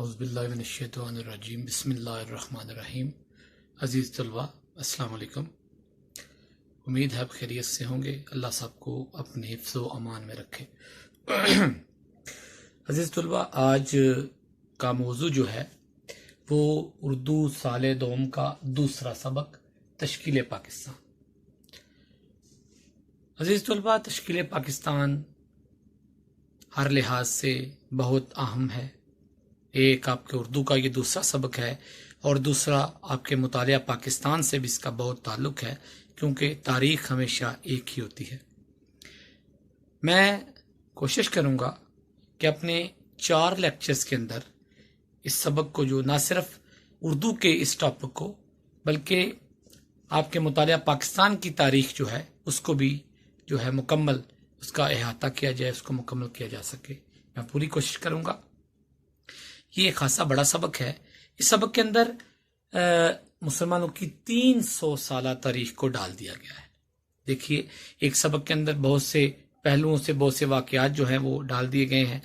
اعوذ باللہ من الشیطان الرجیم بسم اللہ الرحمن الرحیم۔ عزیز طلبہ السلام علیکم، امید ہے آپ خیریت سے ہوں گے۔ اللہ سب کو اپنے حفظ و امان میں رکھے۔ عزیز طلبہ، آج کا موضوع جو ہے وہ اردو سال دوم کا دوسرا سبق تشکیل پاکستان۔ عزیز طلبہ، تشکیل پاکستان ہر لحاظ سے بہت اہم ہے۔ ایک آپ کے اردو کا یہ دوسرا سبق ہے اور دوسرا آپ کے مطالعہ پاکستان سے بھی اس کا بہت تعلق ہے، کیونکہ تاریخ ہمیشہ ایک ہی ہوتی ہے۔ میں کوشش کروں گا کہ اپنے 4 لیکچرز کے اندر اس سبق کو، جو نہ صرف اردو کے اس ٹاپک کو بلکہ آپ کے مطالعہ پاکستان کی تاریخ جو ہے اس کو بھی جو ہے مکمل اس کا احاطہ کیا جائے، اس کو مکمل کیا جا سکے، میں پوری کوشش کروں گا۔ یہ ایک خاصا بڑا سبق ہے۔ اس سبق کے اندر مسلمانوں کی 300 سالہ تاریخ کو ڈال دیا گیا ہے۔ دیکھیے، ایک سبق کے اندر بہت سے پہلوؤں سے بہت سے واقعات جو ہیں وہ ڈال دیے گئے ہیں،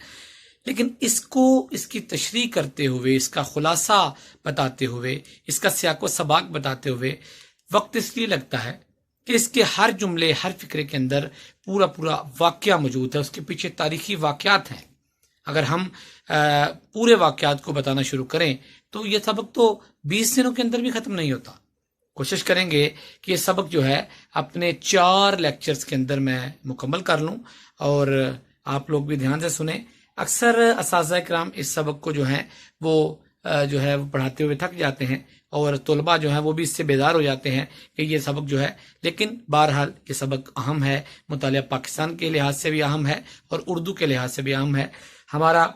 لیکن اس کی تشریح کرتے ہوئے، اس کا خلاصہ بتاتے ہوئے، اس کا سیاق و سباق بتاتے ہوئے وقت اس لیے لگتا ہے کہ اس کے ہر جملے، ہر فقرے کے اندر پورا واقعہ موجود ہے، اس کے پیچھے تاریخی واقعات ہیں۔ اگر ہم پورے واقعات کو بتانا شروع کریں تو یہ سبق تو 20 دنوں کے اندر بھی ختم نہیں ہوتا۔ کوشش کریں گے کہ یہ سبق جو ہے اپنے 4 لیکچرز کے اندر میں مکمل کر لوں، اور آپ لوگ بھی دھیان سے سنیں۔ اکثر اساتذہ کرام اس سبق کو جو ہے وہ پڑھاتے ہوئے تھک جاتے ہیں، اور طلباء جو ہیں وہ بھی اس سے بیدار ہو جاتے ہیں کہ یہ سبق جو ہے، لیکن بہرحال یہ سبق اہم ہے، مطالعہ پاکستان کے لحاظ سے بھی اہم ہے اور اردو کے لحاظ سے بھی اہم ہے۔ ہمارا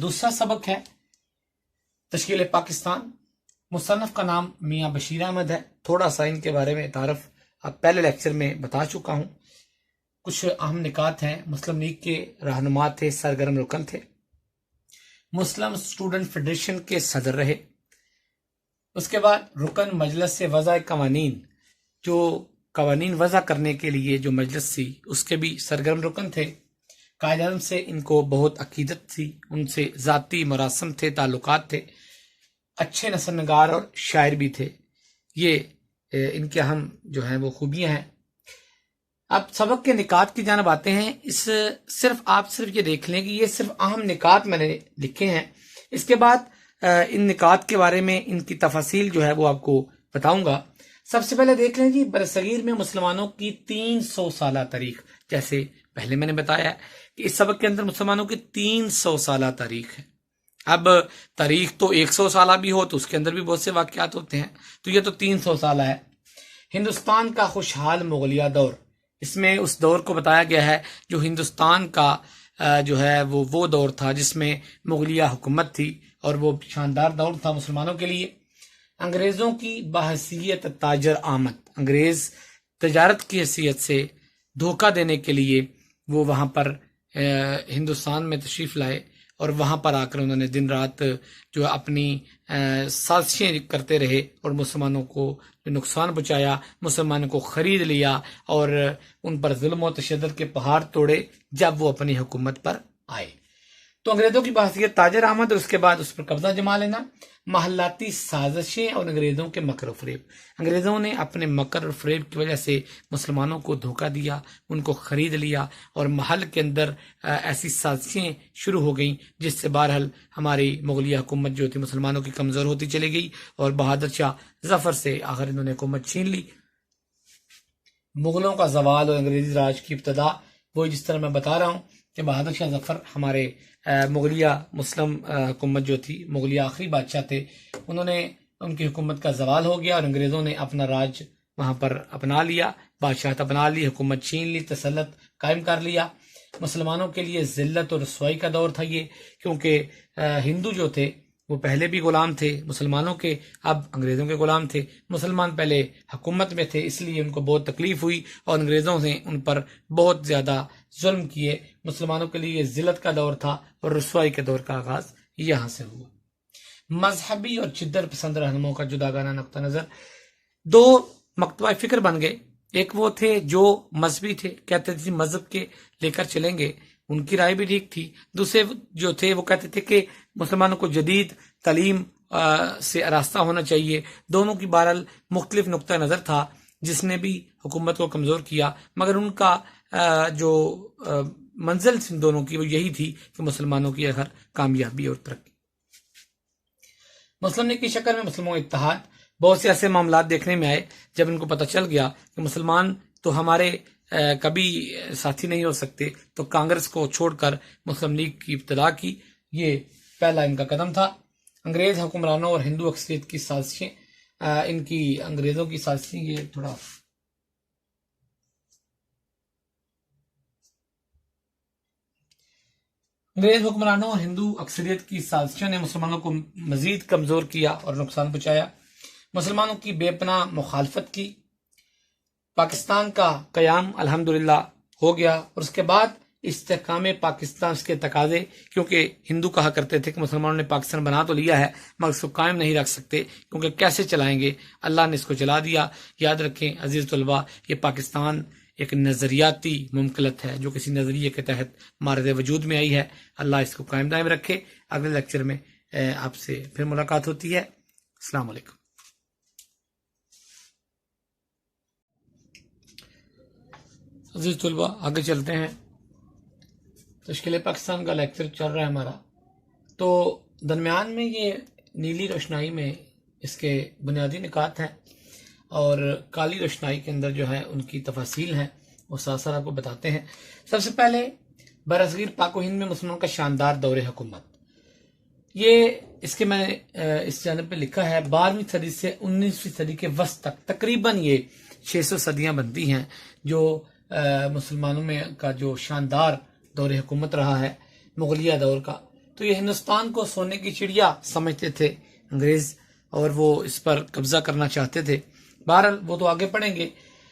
دوسرا سبق ہے تشکیل پاکستان۔ مصنف کا نام میاں بشیر احمد ہے۔ تھوڑا سا ان کے بارے میں تعارف پہلے لیکچر میں بتا چکا ہوں۔ کچھ اہم نکات ہیں۔ مسلم لیگ کے رہنما تھے، سرگرم رکن تھے، مسلم اسٹوڈنٹ فیڈریشن کے صدر رہے۔ اس کے بعد رکن مجلس وضع قوانین، جو قوانین وضع کرنے کے لیے جو مجلس تھی اس کے بھی سرگرم رکن تھے۔ قائد اعظم سے ان کو بہت عقیدت تھی، ان سے ذاتی مراسم تھے، تعلقات تھے، اچھے نثر نگار اور شاعر بھی تھے۔ یہ ان کے اہم جو ہیں وہ خوبیاں ہیں۔ اب سبق کے نکات کی جانب آتے ہیں۔ آپ صرف یہ دیکھ لیں کہ یہ صرف اہم نکات میں نے لکھے ہیں۔ اس کے بعد ان نکات کے بارے میں ان کی تفاصیل جو ہے وہ آپ کو بتاؤں گا۔ سب سے پہلے دیکھ لیں جی، برصغیر میں مسلمانوں کی 300 سالہ تاریخ۔ جیسے پہلے میں نے بتایا کہ اس سبق کے اندر مسلمانوں کی 300 سالہ تاریخ ہے۔ اب تاریخ تو 100 سالہ بھی ہو تو اس کے اندر بھی بہت سے واقعات ہوتے ہیں، تو یہ تو 300 سالہ ہے۔ ہندوستان کا خوشحال مغلیہ دور، اس میں اس دور کو بتایا گیا ہے جو ہندوستان کا جو ہے وہ دور تھا جس میں مغلیہ حکومت تھی، اور وہ شاندار دور تھا مسلمانوں کے لیے۔ انگریزوں کی بحیثیت تاجر آمد، انگریز تجارت کی حیثیت سے دھوکہ دینے کے لیے وہ وہاں پر ہندوستان میں تشریف لائے، اور وہاں پر آ کر انہوں نے دن رات جو اپنی سازشیں کرتے رہے اور مسلمانوں کو نقصان پہنچایا، مسلمانوں کو خرید لیا اور ان پر ظلم و تشدد کے پہاڑ توڑے جب وہ اپنی حکومت پر آئے۔ تو انگریزوں کی بحیثیت تاجر آمد اور اس کے بعد اس پر قبضہ جما لینا، محلاتی سازشیں اور انگریزوں کے مکر و فریب۔ انگریزوں نے اپنے مکر اور فریب کی وجہ سے مسلمانوں کو دھوکہ دیا، ان کو خرید لیا، اور محل کے اندر ایسی سازشیں شروع ہو گئیں جس سے بہرحال ہماری مغلیہ حکومت جو تھی مسلمانوں کی کمزور ہوتی چلی گئی، اور بہادر شاہ ظفر سے آخر انہوں نے حکومت چھین لی۔ مغلوں کا زوال اور انگریزی راج کی ابتدا، وہ جس طرح میں بتا رہا ہوں کہ بہادر شاہ ظفر ہمارے مغلیہ مسلم حکومت جو تھی، مغلیہ آخری بادشاہ تھے، ان کی حکومت کا زوال ہو گیا اور انگریزوں نے اپنا راج وہاں پر اپنا لیا، بادشاہت اپنا لی، حکومت چھین لی، تسلط قائم کر لیا۔ مسلمانوں کے لیے ذلت اور رسوائی کا دور تھا یہ، کیونکہ ہندو جو تھے وہ پہلے بھی غلام تھے مسلمانوں کے، اب انگریزوں کے غلام تھے۔ مسلمان پہلے حکومت میں تھے، اس لیے ان کو بہت تکلیف ہوئی اور انگریزوں نے ان پر بہت زیادہ ظلم کیے۔ مسلمانوں کے لیے یہ ذلت کا دور تھا اور رسوائی کے دور کا آغاز یہاں سے ہوا۔ مذہبی اور شدت پسند رہنماؤں کا جداگانہ نقطہ نظر، 2 مکتبہ فکر بن گئے۔ ایک وہ تھے جو مذہبی تھے، کہتے تھے مذہب کے لے کر چلیں گے، ان کی رائے بھی ٹھیک تھی۔ دوسرے جو تھے وہ کہتے تھے کہ مسلمانوں کو جدید تعلیم سے آراستہ ہونا چاہیے. دونوں کی بہرحال مختلف نقطہ نظر تھا جس نے بھی حکومت کو کمزور کیا، مگر ان کا جو منزل ان دونوں کی وہ یہی تھی کہ مسلمانوں کی ہر کامیابی اور ترقی. مسلم لیگ کی شکل میں مسلمانوں کا اتحاد. بہت سے ایسے معاملات دیکھنے میں آئے جب ان کو پتہ چل گیا کہ مسلمان تو ہمارے کبھی ساتھی نہیں ہو سکتے، تو کانگریس کو چھوڑ کر مسلم لیگ کی ابتدا کی. یہ پہلا ان کا قدم تھا. انگریز حکمرانوں اور ہندو اکثریت کی سازشیں، ان کی انگریزوں کی سازشیں، یہ تھوڑا انگریز حکمرانوں اور ہندو اکثریت کی سازشوں نے مسلمانوں کو مزید کمزور کیا اور نقصان پہنچایا. مسلمانوں کی بے پناہ مخالفت کی. پاکستان کا قیام الحمدللہ ہو گیا، اور اس کے بعد استحکام پاکستان، اس کے تقاضے، کیونکہ ہندو کہا کرتے تھے کہ مسلمانوں نے پاکستان بنا تو لیا ہے مگر اس کو قائم نہیں رکھ سکتے، کیونکہ کیسے چلائیں گے، اللہ نے اس کو چلا دیا. یاد رکھیں عزیز طلباء، یہ پاکستان ایک نظریاتی مملکت ہے جو کسی نظریے کے تحت مارد وجود میں آئی ہے. اللہ اس کو قائم دائم رکھے. اگلے لیکچر میں آپ سے پھر ملاقات ہوتی ہے. السلام علیکم. عزیز طلباء، آگے چلتے ہیں. تشکیل پاکستان کا لیکچر چل رہا ہے ہمارا. تو درمیان میں یہ نیلی روشنائی میں اس کے بنیادی نکات ہیں، اور کالی روشنائی کے اندر جو ہے ان کی تفاصیل ہیں، وہ ساتھ ساتھ آپ کو بتاتے ہیں. سب سے پہلے برصغیر پاک و ہند میں مسلمانوں کا شاندار دور حکومت. یہ اس کے میں نے اس جانب پہ لکھا ہے 12ویں صدی سے 19ویں صدی کے وسط تک تقریباً یہ 600 صدیاں بنتی ہیں جو مسلمانوں میں کا جو شاندار دور حکومت رہا ہے مغلیہ دور کا. تو یہ ہندوستان کو سونے کی چڑیا سمجھتے تھے انگریز، اور وہ اس پر قبضہ کرنا چاہتے تھے. بہرحال وہ تو آگے پڑھیں گے.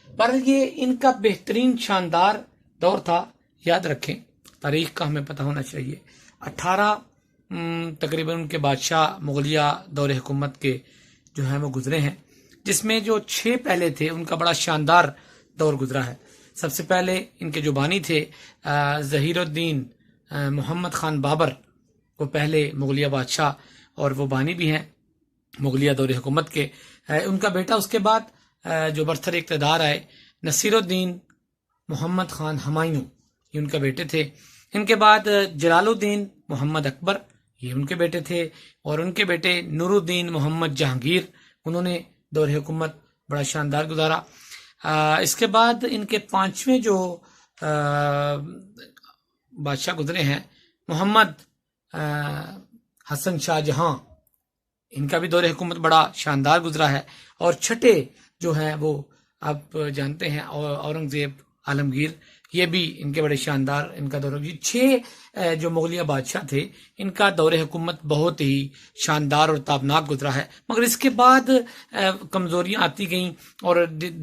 بہرحال یہ ان کا بہترین شاندار دور تھا. یاد رکھیں تاریخ کا ہمیں پتہ ہونا چاہیے. 18 تقریباً ان کے بادشاہ مغلیہ دور حکومت کے جو ہیں وہ گزرے ہیں، جس میں جو 6 پہلے تھے ان کا بڑا شاندار دور گزرا ہے. سب سے پہلے ان کے جو بانی تھے ظہیر الدین محمد خان بابر، وہ پہلے مغلیہ بادشاہ اور وہ بانی بھی ہیں مغلیہ دور حکومت کے. ان کا بیٹا اس کے بعد جو برتر اقتدار آئے نصیر الدین محمد خان ہمایوں، یہ ان کا بیٹے تھے. ان کے بعد جلال الدین محمد اکبر، یہ ان کے بیٹے تھے، اور ان کے بیٹے نور الدین محمد جہانگیر، انہوں نے دور حکومت بڑا شاندار گزارا. اس کے بعد ان کے 5ویں جو بادشاہ گزرے ہیں محمد حسن شاہ جہاں، ان کا بھی دور حکومت بڑا شاندار گزرا ہے. اور 6 جو ہیں وہ آپ جانتے ہیں اورنگزیب عالمگیر، یہ بھی ان کے بڑے شاندار ان کا دور. 6 جو مغلیہ بادشاہ تھے ان کا دور حکومت بہت ہی شاندار اور تابناک گزرا ہے. مگر اس کے بعد کمزوریاں آتی گئیں، اور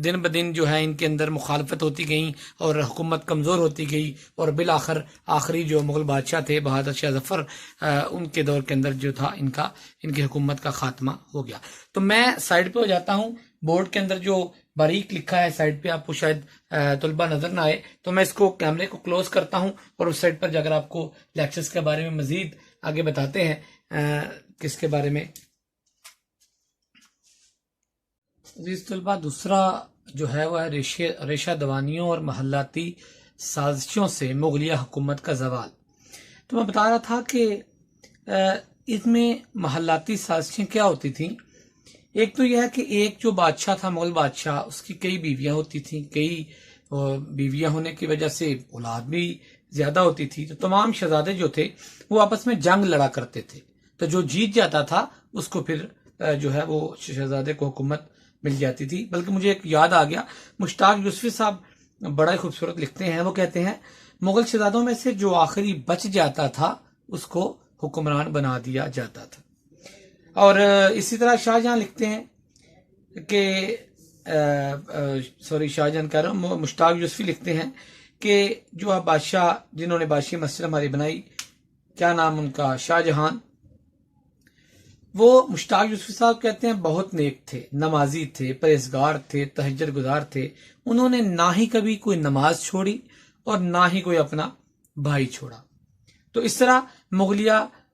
دن بدن جو ہے ان کے اندر مخالفت ہوتی گئیں اور حکومت کمزور ہوتی گئی، اور بالآخر آخری جو مغل بادشاہ تھے بہادر شاہ ظفر، ان کے دور کے اندر جو تھا ان کی حکومت کا خاتمہ ہو گیا. تو میں سائڈ پہ ہو جاتا ہوں. بورڈ کے اندر جو باریک لکھا ہے سائڈ پہ آپ کو شاید طلبہ نظر نہ آئے، تو میں اس کو کیمرے کو کلوز کرتا ہوں اور اس سائڈ پر جا کر آپ کو لیکچرز کے بارے میں مزید آگے بتاتے ہیں. کس کے بارے میں؟ عزیز طلبہ، دوسرا جو ہے وہ ہے ریشہ دوانیوں اور محلاتی سازشوں سے مغلیہ حکومت کا زوال. تو میں بتا رہا تھا کہ اس میں محلاتی سازشیں کیا ہوتی تھیں. ایک تو یہ ہے کہ ایک جو بادشاہ تھا مغل بادشاہ، اس کی کئی بیویاں ہوتی تھیں. کئی بیویاں ہونے کی وجہ سے اولاد بھی زیادہ ہوتی تھی. تو تمام شہزادے جو تھے وہ آپس میں جنگ لڑا کرتے تھے. تو جو جیت جاتا تھا اس کو پھر جو ہے وہ شہزادے کو حکومت مل جاتی تھی. بلکہ مجھے ایک یاد آ گیا، مشتاق یوسفی صاحب بڑا ہی خوبصورت لکھتے ہیں. وہ کہتے ہیں مغل شہزادوں میں سے جو آخری بچ جاتا تھا اس کو حکمران بنا دیا جاتا تھا. اور اسی طرح شاہجہاں لکھتے ہیں کہ شاہجہاں کہہ رہا ہوں، مشتاق یوسفی لکھتے ہیں کہ جو آپ بادشاہ جنہوں نے بادشاہی مسجد ہماری بنائی، کیا نام ان کا، شاہ جہان، وہ مشتاق یوسفی صاحب کہتے ہیں بہت نیک تھے، نمازی تھے، پرہیزگار تھے، تہجد گزار تھے. انہوں نے نہ ہی کبھی کوئی نماز چھوڑی اور نہ ہی کوئی اپنا بھائی چھوڑا. تو اس طرح مغلیہ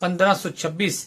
1526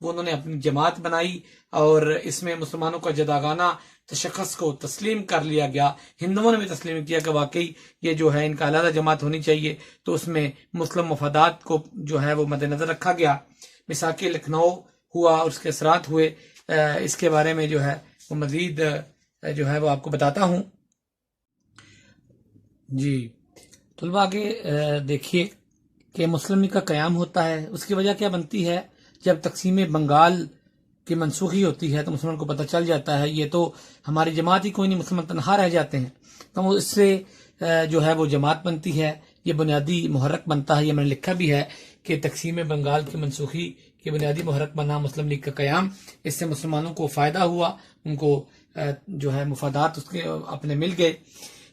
وہ انہوں نے اپنی جماعت بنائی اور اس میں مسلمانوں کا جداگانہ تشخص کو تسلیم کر لیا گیا. ہندوؤں نے بھی تسلیم کیا کہ واقعی یہ جو ہے ان کا علیحدہ جماعت ہونی چاہیے، تو اس میں مسلم مفادات کو جو ہے وہ مد نظر رکھا گیا. میثاق لکھنؤ ہوا اور اس کے اثرات ہوئے، اس کے بارے میں جو ہے وہ مزید جو ہے وہ آپ کو بتاتا ہوں. جی طلباء آگے دیکھیے کہ مسلم لیگ کا قیام ہوتا ہے. اس کی وجہ کیا بنتی ہے؟ جب تقسیم بنگال کی منسوخی ہوتی ہے تو مسلمان کو پتہ چل جاتا ہے یہ تو ہماری جماعت ہی کوئی نہیں، مسلمان تنہا رہ جاتے ہیں. تو اس سے جو ہے وہ جماعت بنتی ہے، یہ بنیادی محرک بنتا ہے. یہ میں نے لکھا بھی ہے کہ تقسیم بنگال کی منسوخی کے بنیادی محرک بنا مسلم لیگ کا قیام. اس سے مسلمانوں کو فائدہ ہوا، ان کو جو ہے مفادات اس کے اپنے مل گئے.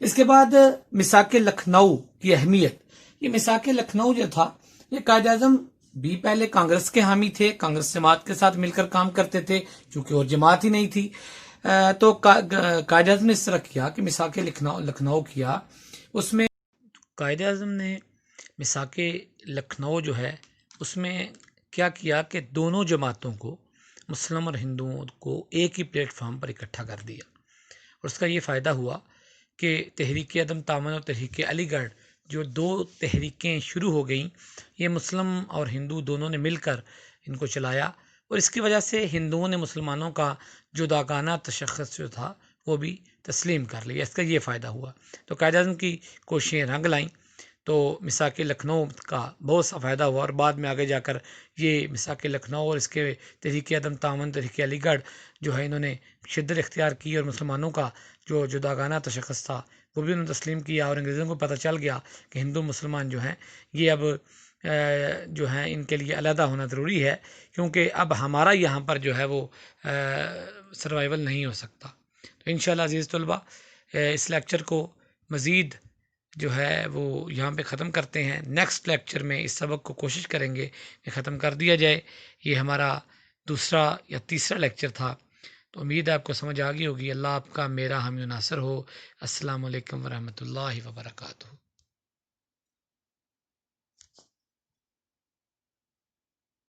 اس کے بعد میثاق لکھنؤ کی اہمیت. یہ میثاق لکھنؤ جو تھا، یہ قائد اعظم بھی پہلے کانگریس کے حامی تھے، کانگریس جماعت کے ساتھ مل کر کام کرتے تھے چونکہ اور جماعت ہی نہیں تھی. تو قائد اعظم نے اس طرح کیا کہ میثاق لکھنؤ کیا. اس میں قائد اعظم نے میثاق لکھنؤ جو ہے اس میں کیا کیا کہ دونوں جماعتوں کو، مسلم اور ہندوؤں کو ایک ہی پلیٹ فارم پر اکٹھا کر دیا. اور اس کا یہ فائدہ ہوا کہ تحریک عدم تعاون اور تحریک علی گڑھ جو دو تحریکیں شروع ہو گئیں، یہ مسلم اور ہندو دونوں نے مل کر ان کو چلایا. اور اس کی وجہ سے ہندوؤں نے مسلمانوں کا جداگانہ تشخص جو تھا وہ بھی تسلیم کر لیا. اس کا یہ فائدہ ہوا. تو قائد اعظم کی کوششیں رنگ لائیں تو میثاق لکھنؤ کا بہت سا فائدہ ہوا. اور بعد میں آگے جا کر یہ میثاق لکھنؤ اور اس کے تحریک عدم تعاون، تحریک علی گڑھ جو ہے انہوں نے شدت اختیار کی اور مسلمانوں کا جو جداگانہ تشخص تھا وہ بھی انہوں نے تسلیم کیا. اور انگریزوں کو پتہ چل گیا کہ ہندو مسلمان جو ہیں یہ اب جو ہیں ان کے لیے علیحدہ ہونا ضروری ہے، کیونکہ اب ہمارا یہاں پر جو ہے وہ سروائیول نہیں ہو سکتا. تو انشاءاللہ عزیز طلباء اس لیکچر کو مزید جو ہے وہ یہاں پہ ختم کرتے ہیں. نیکسٹ لیکچر میں اس سبق کو کوشش کریں گے کہ ختم کر دیا جائے. یہ ہمارا دوسرا یا تیسرا لیکچر تھا. تو امید ہے آپ کو سمجھ آ گئی ہوگی. اللہ آپ کا میرا حامی و ناصر ہو. السلام علیکم ورحمۃ اللہ وبرکاتہ.